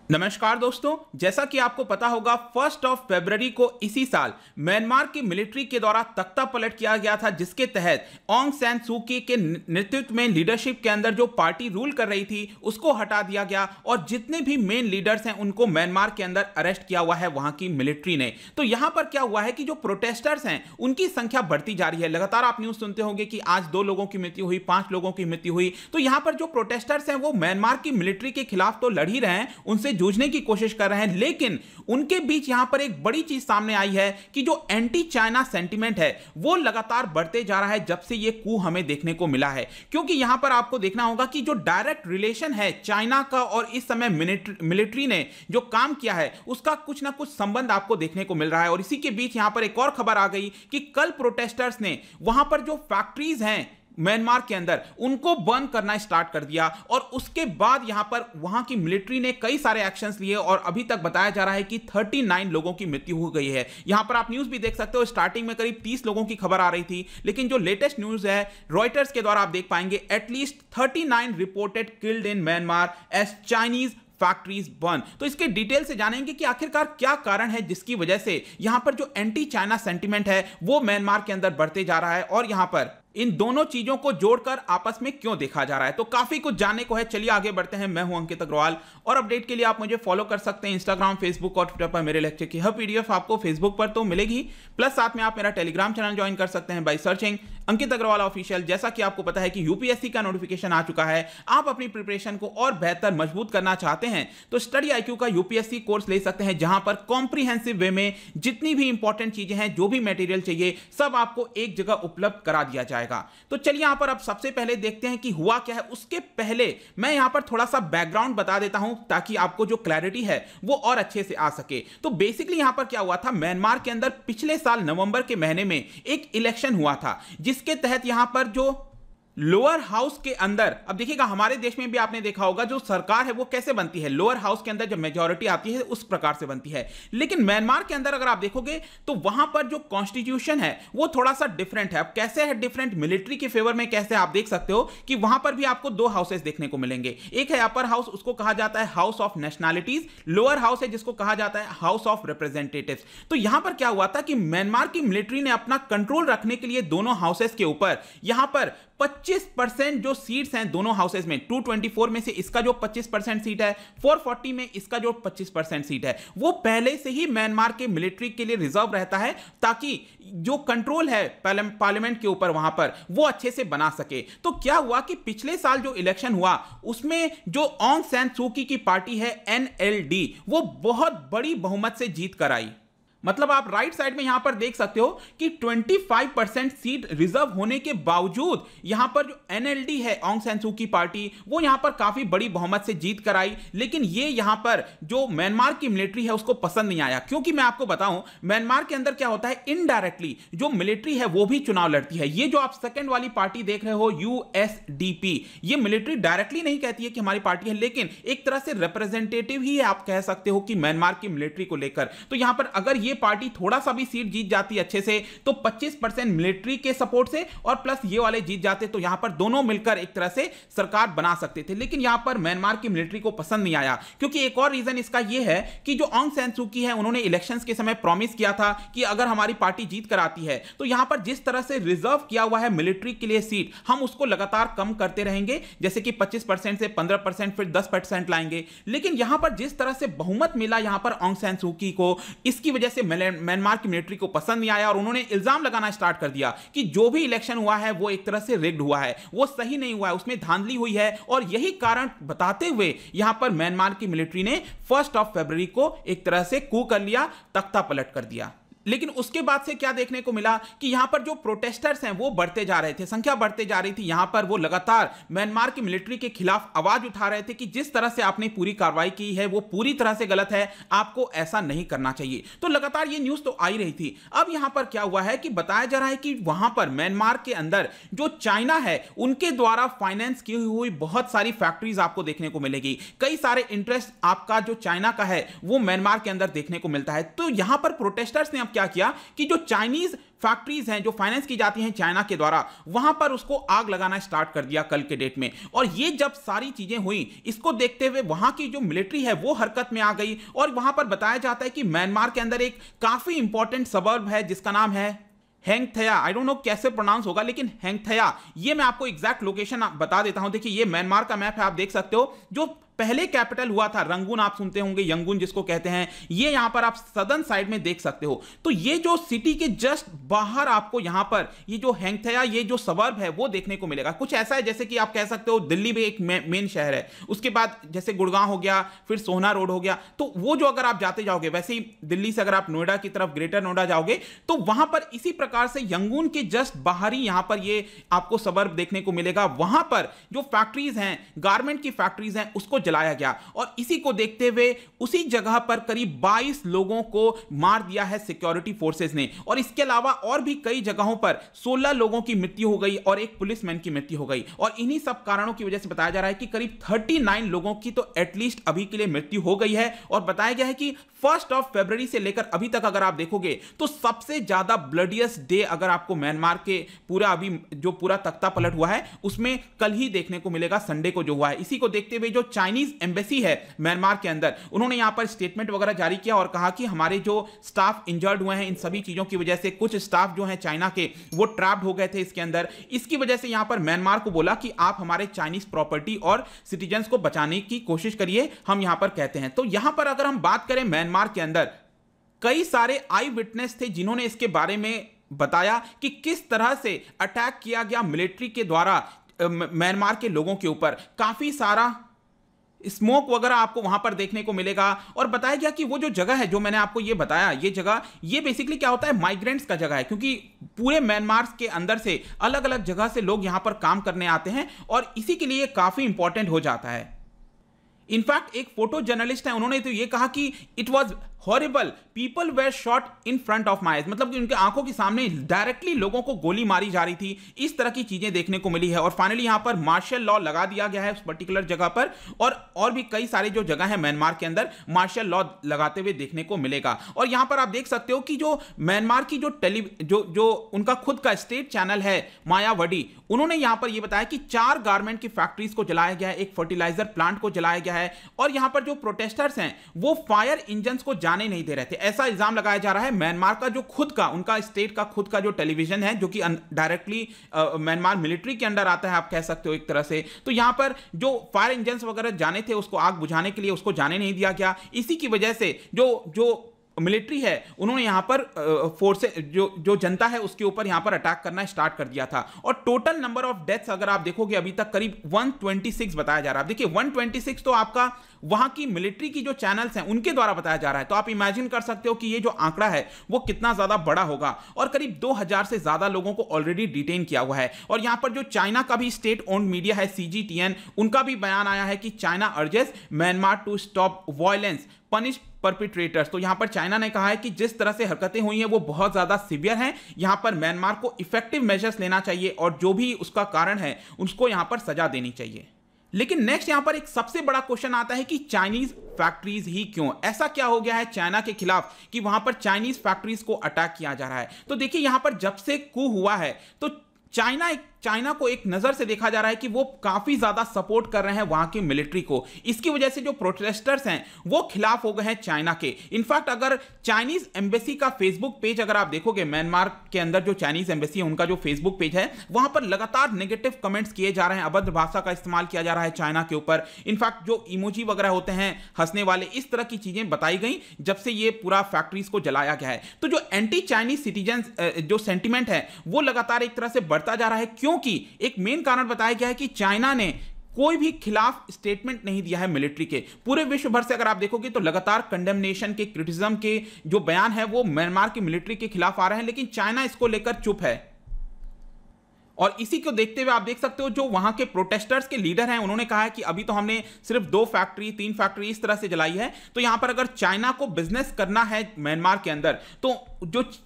नमस्कार दोस्तों, जैसा कि आपको पता होगा 1 फरवरी को इसी साल म्यांमार की मिलिट्री के द्वारा तख्ता पलट किया गया था, जिसके तहत ऑंग सैन सू की के नेतृत्व में लीडरशिप के अंदर जो पार्टी रूल कर रही थी उसको हटा दिया गया और जितने भी मेन लीडर्स हैं उनको म्यांमार के अंदर अरेस्ट किया हुआ है वहां की मिलिट्री ने। तो यहां पर क्या हुआ है कि जो प्रोटेस्टर्स हैं उनकी संख्या बढ़ती जा रही है। लगातार आप न्यूज सुनते होंगे कि आज 2 लोगों की मृत्यु हुई, 5 लोगों की मृत्यु हुई। तो यहां पर जो प्रोटेस्टर्स हैं वो म्यांमार की मिलिट्री के खिलाफ तो लड़ ही रहे हैं, उनसे जूझने की कोशिश कर रहे हैं, लेकिन उनके बीच यहां पर एक बड़ी चीज सामने आई है कि जो एंटी चाइना सेंटीमेंट है वो लगातार बढ़ते जा रहा है जब से ये कू हमें देखने को मिला है। क्योंकि यहां पर आपको देखना होगा कि जो डायरेक्ट रिलेशन है चाइना का और इस समय मिलिट्री ने जो काम किया है उसका कुछ ना कुछ संबंध आपको देखने को मिल रहा है। और इसी के बीच यहां पर एक और खबर आ गई कि कल प्रोटेस्टर्स ने वहां पर जो फैक्ट्रीज हैं म्यांमार के अंदर उनको बर्न करना स्टार्ट कर दिया और उसके बाद यहां पर वहां की मिलिट्री ने कई सारे एक्शंस लिए और अभी तक बताया जा रहा है कि 39 लोगों की मृत्यु हो गई है। यहां पर आप न्यूज़ भी देख सकते हो, स्टार्टिंग में करीब 30 लोगों की खबर आ रही थी, लेकिन जो लेटेस्ट न्यूज़ है रॉयटर्स के द्वारा आप देख पाएंगे at least 39 reported killed in Myanmar as Chinese factories burn. तो इसके डिटेल से जानेंगे कि आखिरकार क्या कारण है जिसकी वजह से यहां पर जो एंटी चाइना सेंटीमेंट है वो म्यांमार के अंदर बढ़ते जा रहा है और यहां पर इन दोनों चीजों को जोड़कर आपस में क्यों देखा जा रहा है। तो काफी कुछ जानने को है, चलिए आगे बढ़ते हैं। मैं हूं अंकित अग्रवाल और अपडेट के लिए आप मुझे फॉलो कर सकते हैं इंस्टाग्राम, फेसबुक और ट्विटर पर। मेरे लेक्चर की हर पीडीएफ आपको फेसबुक पर तो मिलेगी, प्लस साथ में आप मेरा टेलीग्राम चैनल ज्वाइन कर सकते हैं by searching Ankit Agrawal official. जैसा कि आपको पता है कि यूपीएससी का नोटिफिकेशन आ चुका है, आप अपनी प्रिपरेशन को और बेहतर मजबूत करना चाहते हैं तो स्टडी आईक्यू का यूपीएससी कोर्स ले सकते हैं, जहां पर कॉम्प्रिहेंसिव वे में जितनी भी इंपॉर्टेंट चीजें हैं, जो भी मटेरियल चाहिए, सब आपको एक जगह उपलब्ध करा दिया जाएगा। तो चलिए यहां पर अब सबसे पहले देखते हैं कि हुआ क्या है। उसके पहले मैं यहां पर थोड़ा सा बैकग्राउंड बता देता हूं ताकि आपको जो क्लैरिटी है वो और अच्छे से आ सके। तो बेसिकली यहां पर क्या हुआ था, म्यांमार के अंदर पिछले साल नवंबर के महीने में एक इलेक्शन हुआ था, जिसके तहत यहां पर जो लोअर हाउस के अंदर, अब देखिएगा हमारे देश में भी आपने देखा होगा जो सरकार है वो कैसे बनती है, लोअर हाउस के अंदर जब मेजॉरिटी आती है उस प्रकार से बनती है। लेकिन म्यांमार के अंदर अगर आप देखोगे तो वहां पर जो कॉन्स्टिट्यूशन है वो थोड़ा सा डिफरेंट है। अब कैसे है डिफरेंट, मिलिट्री के फेवर में कैसे, आप देख सकते हो कि वहां पर भी आपको 2 हाउसेस देखने को मिलेंगे। एक है अपर हाउस, उसको कहा जाता है house of nationalities, lower house है जिसको कहा जाता है हाउस ऑफ रिप्रेजेंटेटिव्स। तो यहां पर क्या हुआ था कि म्यांमार की मिलिट्री ने अपना कंट्रोल रखने के लिए दोनों हाउसेस के ऊपर यहां पर 25% जो सीट्स हैं दोनों हाउसेस में, 224 में से इसका जो 25% सीट है, 440 में इसका जो 25% सीट है, वो पहले से ही म्यांमार के मिलिट्री के लिए रिजर्व रहता है ताकि जो कंट्रोल है पार्लियामेंट के ऊपर वहां पर वो अच्छे से बना सके। तो क्या हुआ कि पिछले साल जो इलेक्शन हुआ उसमें जो ऑंग सैन सू की पार्टी है एनएलडी, वो बहुत बड़ी बहुमत से जीत कर आई। मतलब आप राइट साइड में यहां पर देख सकते हो कि 25% सीट रिजर्व होने के बावजूद यहां पर जो एनएलडी है ऑंग सैन सू की पार्टी, वो यहां पर काफी बड़ी बहुमत से जीत कर आई। लेकिन ये यहां पर जो म्यांमार की मिलिट्री है उसको पसंद नहीं आया, क्योंकि मैं आपको बताऊं म्यांमार के अंदर क्या होता है, इनडायरेक्टली जो मिलिट्री है वो भी चुनाव लड़ती है। ये जो आप सेकंड वाली पार्टी देख रहे हो यूएसडीपी, ये मिलिट्री डायरेक्टली नहीं कहती है कि हमारी पार्टी है, लेकिन एक तरह से रिप्रेजेंटेटिव ही आप कह सकते हो कि म्यांमार की मिलिट्री को लेकर। तो यहां पर अगर ये पार्टी थोड़ा सा भी सीट जीत जाती अच्छे से तो 25% मिलिट्री के सपोर्ट से और प्लस ये वाले जीत जाते तो यहां पर दोनों मिलकर एक तरह से सरकार बना सकते थे। लेकिन यहां पर म्यांमार की मिलिट्री को पसंद नहीं आया, क्योंकि एक और रीजन इसका यह है कि जो ऑंग सैन सू की है उन्होंने इलेक्शंस के समय प्रॉमिस किया था कि अगर हमारी पार्टी जीत कर आती है तो यहां पर जिस तरह से रिजर्व किया हुआ है मिलिट्री के लिए सीट, हम उसको लगातार कम करते रहेंगे, जैसे कि 25% से 15%, फिर 10% लाएंगे। लेकिन यहां पर जिस तरह से बहुमत मिला यहां पर ऑंग सैन सू की को, इसकी वजह से म्यांमार की मिलिट्री को पसंद नहीं आया और उन्होंने इल्जाम लगाना स्टार्ट कर दिया कि जो भी इलेक्शन हुआ है वो एक तरह से रिग्ड हुआ है, वो सही नहीं हुआ है, उसमें धांधली हुई है। और यही कारण बताते हुए यहां पर म्यांमार की मिलिट्री ने 1 फरवरी को एक तरह से कू कर लिया, तख्ता पलट कर दिया। लेकिन उसके बाद से क्या देखने को मिला कि यहां पर जो प्रोटेस्टर्स हैं वो बढ़ते जा रहे थे, संख्या बढ़ते जा रही थी। यहां पर वो लगातार म्यांमार की मिलिट्री के खिलाफ आवाज उठा रहे थे कि जिस तरह से आपने पूरी कार्रवाई की है वो पूरी तरह से गलत है, आपको ऐसा नहीं करना चाहिए। तो लगातार ये न्यूज तो आ ही रही थी। अब यहां पर क्या हुआ है कि बताया जा रहा है कि वहां पर म्यांमार के अंदर जो चाइना है उनके द्वारा फाइनेंस की हुई बहुत सारी फैक्ट्रीज आपको देखने को मिलेगी। कई सारे इंटरेस्ट आपका जो चाइना का है वो म्यांमार के अंदर देखने को मिलता है। तो यहां पर प्रोटेस्टर्स ने अब क्या किया कि जो चाइनीज फैक्ट्रीज हैं जो फाइनेंस की जाती हैं चाइना के द्वारा, वहां पर उसको आग लगाना स्टार्ट कर दिया कल के डेट में। और ये जब सारी चीजें हुई, इसको देखते हुए वहां की जो मिलिट्री है वो हरकत में आ गई। और वहां पर बताया जाता है कि म्यांमार के अंदर एक काफी इंपॉर्टेंट सबर्ब है जिसका नाम है हेंगथया। आई डोंट नो कैसे प्रोनाउंस होगा, लेकिन हेंगथया, ये मैं आपको एग्जैक्ट लोकेशन बता देता हूं। देखिए ये म्यांमार का मैप है, आप देख सकते हो। जो पहले कैपिटल हुआ था रंगून, आप सुनते होंगे, यंगून जिसको कहते हैं, ये यहां पर आप सदर्न साइड में देख सकते हो। तो ये जो सिटी के जस्ट बाहर आपको यहां पर ये जो हेंगथया, ये जो सबर्ब है वो देखने को मिलेगा। कुछ ऐसा है जैसे कि आप कह सकते हो दिल्ली में एक मेन शहर है, उसके बाद जैसे गुड़गांव हो गया, फिर सोहना रोड हो गया, तो वो जो अगर आप जाते जाओगे, वैसे ही दिल्ली से अगर आप नोएडा की तरफ, ग्रेटर नोएडा जाओगे, तो वहां पर इसी प्रकार से यंगून के जस्ट बाहर ही यहां पर ये आपको सबर्ब देखने को मिलेगा। वहां पर जो फैक्ट्रीज हैं, गारमेंट की फैक्ट्रीज हैं, उसको जलाया गया। और इसी को देखते हुए उसी जगह पर करीब 22 लोगों को मार दिया है सिक्योरिटी फोर्सेस ने। और इसके अलावा और भी कई जगहों पर 16 लोगों की मृत्यु हो गई और एक पुलिसमैन की मृत्यु हो गई। और इन्हीं सब कारणों की वजह से बताया जा रहा है कि करीब 39 लोगों की तो एटलीस्ट अभी के लिए मृत्यु हो गई है। और बताया गया है कि 1 फरवरी से लेकर अभी तक अगर आप देखोगे तो सबसे ज्यादा ब्लडियस्ट डे अगर आपको म्यांमार के पूरा अभी जो पूरा तख्ता पलट हुआ है उसमें कल ही देखने को मिलेगा, संडे को जो हुआ है। इसी को देखते हुए जो चाइनीज एम्बेसी है म्यांमार के अंदर, उन्होंने यहां पर स्टेटमेंट वगैरह जारी किया और कहा कि हमारे जो स्टाफ इंजर्ड हुए हैं इन सभी चीजों की वजह से, कुछ स्टाफ जो हैं चाइना के वो ट्रैप्ड हो गए थे इसके अंदर, इसकी वजह से यहां पर म्यांमार को बोला कि आप हमारे चाइनीज प्रॉपर्टी और सिटीजन्स को बचाने की कोशिश करिए, हम यहां पर कहते हैं। तो यहां पर अगर हम बात करें म्यांमार के अंदर कई सारे आई विटनेस थे जिन्होंने इसके बारे में बताया कि किस तरह से अटैक किया गया मिलिट्री के द्वारा म्यांमार के लोगों के ऊपर। काफी सारा स्मोक वगैरह आपको वहां पर देखने को मिलेगा। और बताया गया कि वो जो जगह है जो मैंने आपको ये बताया, ये जगह ये बेसिकली क्या होता है, माइग्रेंट्स का जगह है, क्योंकि पूरे म्यांमार के अंदर से अलग अलग जगह से लोग यहां पर काम करने आते हैं और इसी के लिए काफी इंपॉर्टेंट हो जाता है। इनफैक्ट एक फोटो जर्नलिस्ट है, उन्होंने तो ये कहा कि it was horrible, people were shot in front of my eyes, मतलब कि उनके आंखों के सामने डायरेक्टली लोगों को गोली मारी जा रही थी। इस तरह की चीजें देखने को मिली है। और फाइनली यहां पर मार्शल लॉ लगा दिया गया है उस पर्टिकुलर जगह पर। और भी कई सारे जो जगह है म्यांमार के अंदर मार्शल लॉ लगाते हुए देखने को मिलेगा। और यहां पर आप देख सकते हो कि जो म्यांमार की जो उनका खुद का स्टेट चैनल है मायावती, उन्होंने यहां पर यह बताया कि 4 गारमेंट की फैक्ट्रीज को जलाया गया है, एक फर्टिलाइजर प्लांट को जलाया गया है। और यहां पर जो प्रोटेस्टर्स हैं वो फायर इंजन को जाने नहीं दे रहे थे, ऐसा इल्जाम लगाया जा रहा है। म्यांमार का जो खुद का उनका स्टेट का खुद का जो टेलीविजन है, जो कि डायरेक्टली म्यांमार मिलिट्री के अंडर आता है, आप कह सकते हो एक तरह से, तो यहां पर जो फायर इंजन वगैरह जाने थे उसको आग बुझाने के लिए उसको जाने नहीं दिया गया। इसी की वजह से जो मिलिट्री है उन्होंने यहां पर फोर्सेस जो जनता है उसके ऊपर यहां पर अटैक करना स्टार्ट कर दिया था। और टोटल नंबर ऑफ डेथ्स अगर आप देखोगे अभी तक करीब 126 बताया जा रहा है। देखिए 126 तो आपका वहां की मिलिट्री की जो चैनल्स हैं उनके द्वारा बताया जा रहा है, तो आप इमेजिन कर सकते हो कि ये जो आंकड़ा है वो कितना ज्यादा बड़ा होगा। और करीब 2000 से ज्यादा लोगों को ऑलरेडी डिटेन किया हुआ है। और यहां पर जो चाइना का भी स्टेट ओन्ड मीडिया है CGTN, उनका भी बयान आया है कि China urges Myanmar to stop violence, punish perpetrators. तो यहां पर चाइना ने कहा है कि जिस तरह से हरकतें हुई हैं वो बहुत ज्यादा सीवियर हैं, यहां पर म्यांमार को इफेक्टिव मेजर्स लेना चाहिए और जो भी उसका कारण है उसको यहां पर सजा देनी चाहिए। लेकिन नेक्स्ट यहां पर एक सबसे बड़ा क्वेश्चन आता है कि चाइनीज फैक्ट्रीज ही क्यों, ऐसा क्या हो गया है चाइना के खिलाफ कि वहां पर चाइनीज फैक्ट्रीज को अटैक किया जा रहा है। तो देखिए यहां पर जब से कू हुआ है तो चाइना को एक नजर से देखा जा रहा है कि वो काफी ज्यादा सपोर्ट कर रहे हैं वहां की मिलिट्री को। इसकी वजह से जो प्रोटेस्टर्स हैं वो खिलाफ हो गए हैं चाइना के। इनफैक्ट अगर चाइनीज एम्बेसी का फेसबुक पेज अगर आप देखोगे, म्यांमार के अंदर जो चाइनीज एम्बेसी है उनका जो फेसबुक पेज है वहां पर लगातार नेगेटिव कमेंट्स किए जा रहे हैं, अभद्र भाषा का इस्तेमाल किया जा रहा है चाइना के ऊपर। इनफैक्ट जो इमोजी वगैरह होते हैं हंसने वाले, इस तरह की चीजें बताई गई जब से ये पूरा फैक्ट्रीज को जलाया गया है। तो जो एंटी चाइनीज सिटीजन जो सेंटिमेंट है वो लगातार एक तरह से बढ़ता जा रहा है, क्योंकि एक मेन कारण बताया गया है कि चाइना ने कोई भी खिलाफ स्टेटमेंट नहीं दिया है मिलिट्री के। पूरे विश्व भर से अगर आप देखोगे तो लगातार कंडेमनेशन के, क्रिटिसिज्म के जो बयान है वो म्यांमार की मिलिट्री के खिलाफ आ रहे हैं, लेकिन चाइना इसको लेकर चुप है। और इसी को देखते हुए आप देख सकते हो जो वहां के प्रोटेस्टर्स के लीडर हैं उन्होंने कहा है कि अभी तो हमने सिर्फ 2 फैक्ट्री 3 फैक्ट्री इस तरह से जलाई है, तो यहां पर अगर चाइना को बिजनेस करना है म्यांमार के अंदर तो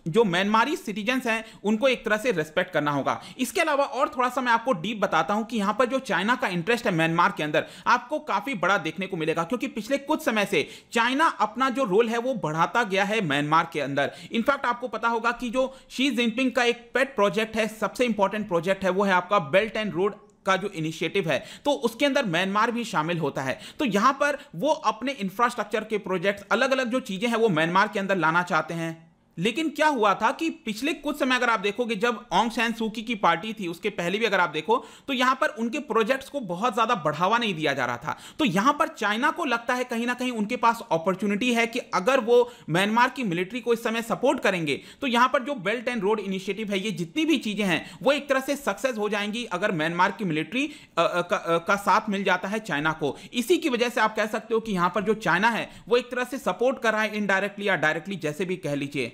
जो म्यांमारी सिटीजन्स हैं उनको एक तरह से रेस्पेक्ट करना होगा। इसके अलावा और थोड़ा सा मैं आपको डीप बताता हूं कि यहां पर जो चाइना का इंटरेस्ट है म्यांमार के अंदर आपको काफी बड़ा देखने को मिलेगा, क्योंकि पिछले कुछ समय से चाइना अपना जो रोल है वो बढ़ाता गया है म्यांमार के अंदर। इनफैक्ट आपको पता होगा कि जो शी जिनपिंग का एक पेट प्रोजेक्ट है, सबसे इंपॉर्टेंट प्रोजेक्ट है, वो है आपका बेल्ट एंड रोड का जो इनिशिएटिव है, तो उसके अंदर म्यांमार भी शामिल होता है। तो यहां पर वो अपने इंफ्रास्ट्रक्चर के प्रोजेक्ट्स, अलग अलग जो चीजें हैं वो म्यांमार के अंदर लाना चाहते हैं। लेकिन क्या हुआ था कि पिछले कुछ समय अगर आप देखोगे, जब ऑंग सैन सू की पार्टी थी उसके पहले भी अगर आप देखो तो यहां पर उनके प्रोजेक्ट्स को बहुत ज्यादा बढ़ावा नहीं दिया जा रहा था। तो यहां पर चाइना को लगता है कहीं ना कहीं उनके पास अपॉर्चुनिटी है कि अगर वो म्यांमार की मिलिट्री को इस समय सपोर्ट करेंगे तो यहां पर जो बेल्ट एंड रोड इनिशिएटिव है, ये जितनी भी चीजें हैं वो एक तरह से सक्सेस हो जाएंगी अगर म्यांमार की मिलिट्री का साथ मिल जाता है चाइना को। इसी की वजह से आप कह सकते हो कि यहां पर जो चाइना है वो एक तरह से सपोर्ट कर रहा है, इनडायरेक्टली या डायरेक्टली जैसे भी कह लीजिए।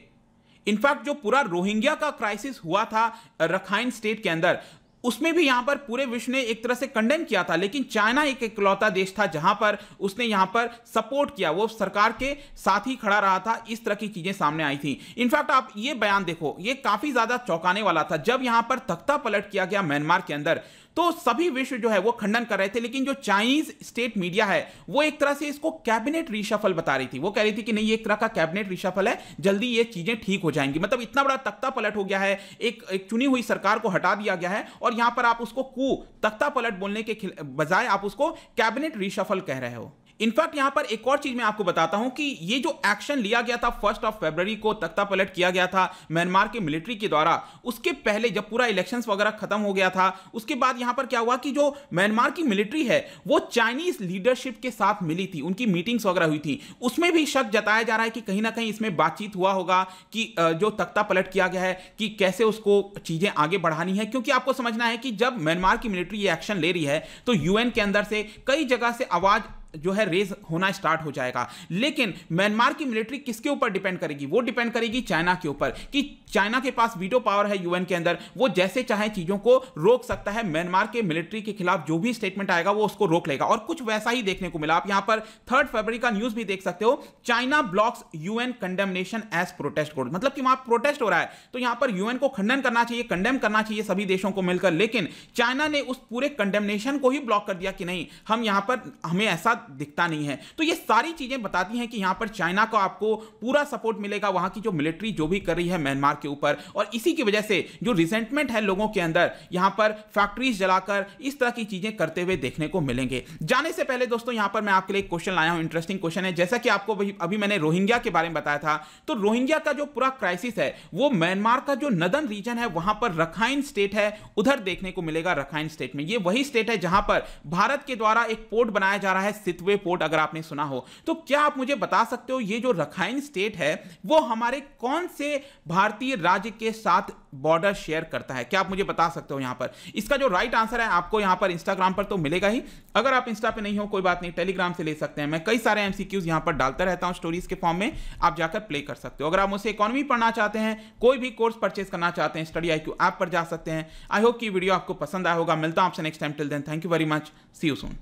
इनफैक्ट जो पूरा रोहिंग्या का क्राइसिस हुआ था रखाइन स्टेट के अंदर, उसमें भी यहां पर पूरे विश्व ने एक तरह से कंडेम किया था, लेकिन चाइना एक इकलौता देश था जहां पर उसने यहां पर सपोर्ट किया, वो सरकार के साथ ही खड़ा रहा था। इस तरह की चीजें सामने आई थी। इनफैक्ट आप ये बयान देखो, ये काफी ज्यादा चौंकाने वाला था। जब यहां पर तख्ता पलट किया गया म्यांमार के अंदर तो सभी विश्व जो है वो खंडन कर रहे थे, लेकिन जो चाइनीज स्टेट मीडिया है वो एक तरह से इसको कैबिनेट रिशफल बता रही थी। वो कह रही थी कि नहीं, ये एक तरह का कैबिनेट रिशफल है, जल्दी ये चीजें ठीक हो जाएंगी। मतलब इतना बड़ा तख्ता पलट हो गया है, एक चुनी हुई सरकार को हटा दिया गया है और यहां पर आप उसको तख्ता पलट बोलने के बजाय आप उसको कैबिनेट रिशफल कह रहे हो। इनफैक्ट यहां पर एक और चीज मैं आपको बताता हूं कि ये जो एक्शन लिया गया था 1 फरवरी को, तख्ता पलट किया गया था म्यांमार के मिलिट्री के द्वारा, उसके पहले जब पूरा इलेक्शंस वगैरह खत्म हो गया था, उसके बाद यहां पर क्या हुआ कि जो म्यांमार की मिलिट्री है वो चाइनीज लीडरशिप के साथ मिली थी, उनकी मीटिंग्स वगैरह हुई थी। उसमें भी शक जताया जा रहा है कि कहीं ना कहीं इसमें बातचीत हुआ होगा कि जो तख्ता पलट किया गया है कि कैसे उसको चीजें आगे बढ़ानी है। क्योंकि आपको समझना है कि जब म्यांमार की मिलिट्री ये एक्शन ले रही है तो यूएन के अंदर से कई जगह से आवाज जो है रेज होना स्टार्ट हो जाएगा। लेकिन म्यांमार की मिलिट्री किसके ऊपर डिपेंड करेगी? वो डिपेंड करेगी चाइना के ऊपर, कि चाइना के पास वीटो पावर है यूएन के अंदर, वो जैसे चाहे चीजों को रोक सकता है। म्यांमार के मिलिट्री के खिलाफ जो भी स्टेटमेंट आएगा वो उसको रोक लेगा, और कुछ वैसा ही देखने को मिला। आप यहां पर 3 फरवरी का न्यूज भी देख सकते हो, China blocks UN condemnation as protest code. मतलब कि वहां प्रोटेस्ट हो रहा है तो यहां पर यूएन को खंडन करना चाहिए, कंडेम करना चाहिए सभी देशों को मिलकर, लेकिन चाइना ने उस पूरे कंडेमनेशन को ही ब्लॉक कर दिया कि नहीं, हम यहां पर, हमें ऐसा दिखता नहीं है। तो ये सारी चीजें बताती हैं कि यहां पर चाइना को आपको पूरा सपोर्ट मिलेगा वहां की जो मिलिट्री जो भी कर रही है म्यांमार के ऊपर, और इसी की वजह से जो रिजेंटमेंट है लोगों के अंदर, यहां पर फैक्ट्रीज जलाकर इस तरह की चीजें करते हुए देखने को मिलेंगे। जाने से पहले दोस्तों यहां पर मैं आपके लिए एक क्वेश्चन लाया हूं, इंटरेस्टिंग क्वेश्चन है। जैसा कि आपको अभी मैंने रोहिंग्या के बारे में बताया था, तो रोहिंग्या का जो पूरा क्राइसिस है वो म्यांमार का जो नदर्न रीजन है वहां पर रखाइन स्टेट है, उधर देखने को मिलेगा। रखाइन स्टेट में ये वही स्टेट है जहां पर भारत के द्वारा एक पोर्ट बनाया जा रहा है, सितवे पोर्ट, अगर आपने सुना हो। तो क्या आप मुझे बता सकते हो ये जो रखाइन स्टेट है वो हमारे कौन से भारतीय राज्य के साथ बॉर्डर शेयर करता है? क्या आप मुझे बता सकते हो? यहां पर इसका जो राइट आंसर है आपको यहां पर इंस्टाग्राम पर तो मिलेगा ही, अगर आप इंस्टा पे नहीं हो कोई बात नहीं, टेलीग्राम से ले सकते हैं। मैं कई सारे एमसीक्यूज यहां पर डालता रहता हूं स्टोरीज के फॉर्म में, आप जाकर प्ले कर सकते हो। अगर आप मुझसे इकोनॉमी पढ़ना चाहते हैं, कोई भी कोर्स परचेज करना चाहते हैं, स्टडी IQ ऐप पर जा सकते हैं। आई होप कि वीडियो आपको पसंद आया होगा। मिलता हूं आपसे next time, till then thank you very much, see you soon.